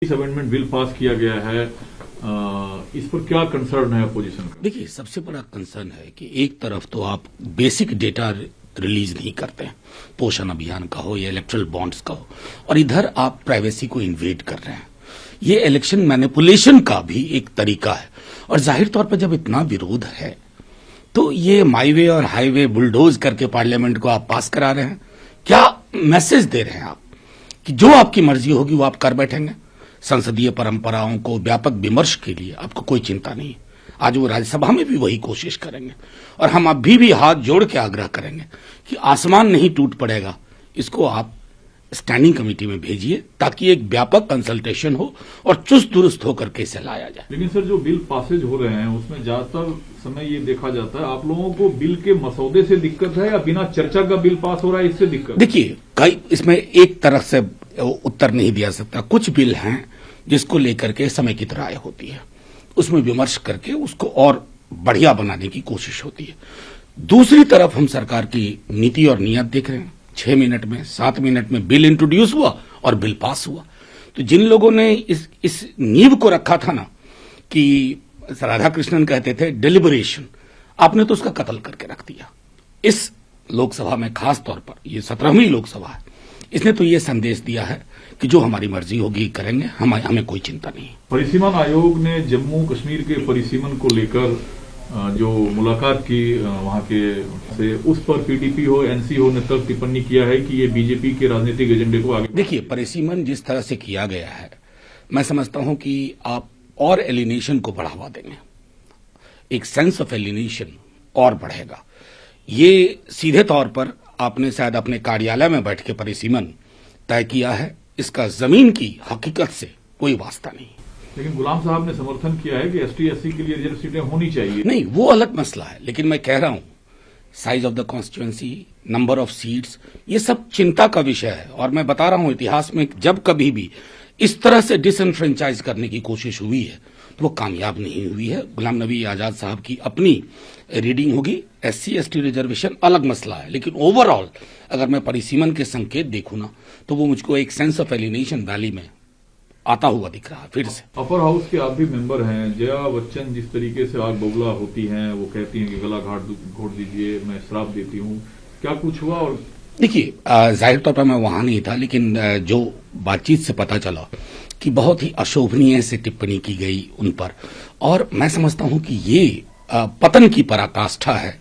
इस amendment bill pass किया गया है, इस पर क्या कंसर्न है अपोजिशन का? देखिए, सबसे बड़ा कंसर्न है कि एक तरफ तो आप बेसिक डेटा रिलीज नहीं करते हैं, पोषण अभियान का हो या इलेक्ट्रल बॉन्ड्स का हो, और इधर आप प्राइवेसी को इन्वेड कर रहे हैं। ये इलेक्शन मैनिपुलेशन का भी एक तरीका है, और जाहिर तौर पर जब इतना विरोध है तो ये माईवे और हाईवे बुलडोज करके पार्लियामेंट को आप पास करा रहे हैं। क्या मैसेज दे रहे हैं आप कि जो आपकी मर्जी होगी वो आप कर बैठेंगे? संसदीय परंपराओं को व्यापक विमर्श के लिए आपको कोई चिंता नहीं है। आज वो राज्यसभा में भी वही कोशिश करेंगे, और हम अभी भी हाथ जोड़ के आग्रह करेंगे कि आसमान नहीं टूट पड़ेगा, इसको आप स्टैंडिंग कमेटी में भेजिए ताकि एक व्यापक कंसल्टेशन हो और चुस्त दुरुस्त होकर के इसे लाया जाए। लेकिन सर, जो बिल पासेज हो रहे हैं उसमें ज्यादातर समय ये देखा जाता है आप लोगों को बिल के मसौदे से दिक्कत है या बिना चर्चा का बिल पास हो रहा है, इससे दिक्कत? देखिए, कई इसमें एक तरह से उत्तर नहीं दिया सकता। कुछ बिल हैं जिसको लेकर के समेकित राय होती है, उसमें विमर्श करके उसको और बढ़िया बनाने की कोशिश होती है। दूसरी तरफ हम सरकार की नीति और नियत देख रहे हैं। 6 मिनट में 7 मिनट में बिल इंट्रोड्यूस हुआ और बिल पास हुआ। तो जिन लोगों ने इस नींव को रखा था ना कि राधा कृष्णन कहते थे डिलिबरेशन, आपने तो उसका कत्ल करके रख दिया। इस लोकसभा में खास तौर पर, ये 17वीं लोकसभा है, इसने तो ये संदेश दिया है कि जो हमारी मर्जी होगी करेंगे, हमें कोई चिंता नहीं। परिसीमन आयोग ने जम्मू कश्मीर के परिसीमन को लेकर जो मुलाकात की वहां के से, उस पर पीडीपी हो एनसी हो ने तक टिप्पणी किया है कि ये बीजेपी के राजनीतिक एजेंडे को आगे। देखिए, परिसीमन जिस तरह से किया गया है, मैं समझता हूं कि आप और एलिनेशन को बढ़ावा देंगे, एक सेंस ऑफ एलिनेशन और बढ़ेगा। ये सीधे तौर पर आपने शायद अपने कार्यालय में बैठ के परिसीमन तय किया है, इसका जमीन की हकीकत से कोई वास्ता नहीं। लेकिन गुलाम साहब ने समर्थन किया है कि एसटी एससी के लिए रिजर्व सीटें होनी चाहिए। नहीं, वो अलग मसला है, लेकिन मैं कह रहा हूं size of the constituency, number of seats, ये सब चिंता का विषय है। और मैं बता रहा हूं, इतिहास में जब कभी भी इस तरह से डिसएनफ्रेंचाइज करने की कोशिश हुई है तो वो कामयाब नहीं हुई है। गुलाम नबी आजाद साहब की अपनी रीडिंग होगी। एससी एसटी रिजर्वेशन अलग मसला है, लेकिन ओवरऑल अगर मैं परिसीमन के संकेत देखूं ना, तो वो मुझको एक सेंस ऑफ एलिनेशन वैली में आता हुआ दिख रहा है फिर से। अपर हाउस के आप भी मेंबर हैं। जया बच्चन जिस तरीके से आग बबूला होती हैं, वो कहती हैं कि गला घोट दीजिए, मैं श्राप देती हूँ, क्या कुछ हुआ? और देखिए, जाहिर तौर पर मैं वहां नहीं था, लेकिन जो बातचीत से पता चला कि बहुत ही अशोभनीय से टिप्पणी की गई उन पर, और मैं समझता हूं कि ये पतन की पराकाष्ठा है।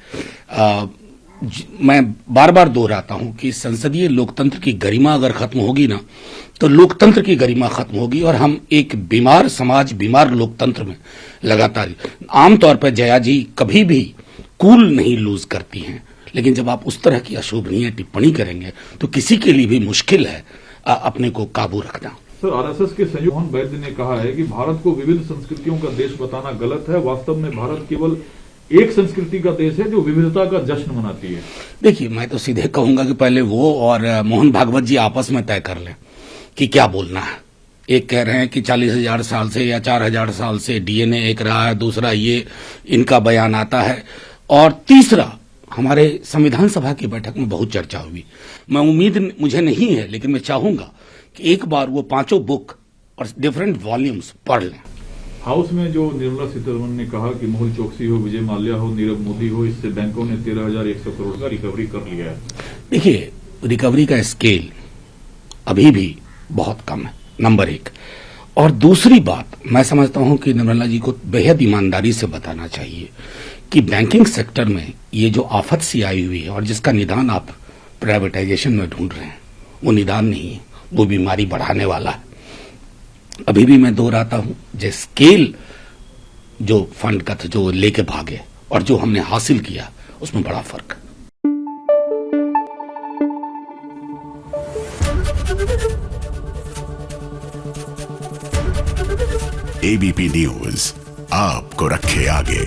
मैं बार बार दोहराता हूं कि संसदीय लोकतंत्र की गरिमा अगर खत्म होगी ना, तो लोकतंत्र की गरिमा खत्म होगी, और हम एक बीमार समाज, बीमार लोकतंत्र में लगातार। आमतौर पर जया जी कभी भी कूल नहीं लूज करती हैं, लेकिन जब आप उस तरह की अशोभनीय टिप्पणी करेंगे तो किसी के लिए भी मुश्किल है अपने को काबू रखना। सर, आरएसएस के संजय मोहन वैद्य ने कहा है कि भारत को विविध संस्कृतियों का देश बताना गलत है। वास्तव में भारत केवल एक संस्कृति का देश है जो विविधता का जश्न मनाती है। देखिए, मैं तो सीधे कहूंगा कि पहले वो और मोहन भागवत जी आपस में तय कर लें कि क्या बोलना है। एक कह रहे हैं कि 40,000 साल से या 4,000 साल से डीएनए एक रहा है, दूसरा ये इनका बयान आता है, और तीसरा हमारे संविधान सभा की बैठक में बहुत चर्चा हुई। मैं उम्मीद मुझे नहीं है, लेकिन मैं चाहूंगा कि एक बार वो 5 बुक और डिफरेंट वॉल्यूम्स पढ़ लें। हाउस में जो निर्मला सीतारमण ने कहा कि मेहुल चोकसी हो, विजय माल्या हो, नीरव मोदी हो, इससे बैंकों ने 13,100 करोड़ का रिकवरी कर लिया है। देखिए, रिकवरी का स्केल अभी भी बहुत कम है, नंबर 1। और दूसरी बात, मैं समझता हूं कि निर्मला जी को बेहद ईमानदारी से बताना चाहिए कि बैंकिंग सेक्टर में ये जो आफत सी आई हुई है और जिसका निदान आप प्राइवेटाइजेशन में ढूंढ रहे हैं, वो निदान नहीं है, वो बीमारी बढ़ाने वाला है। अभी भी मैं दोहराता हूं, जो स्केल जो फंड का था, जो लेके भागे, और जो हमने हासिल किया, उसमें बड़ा फर्क है। एबीपी न्यूज आपको रखे आगे।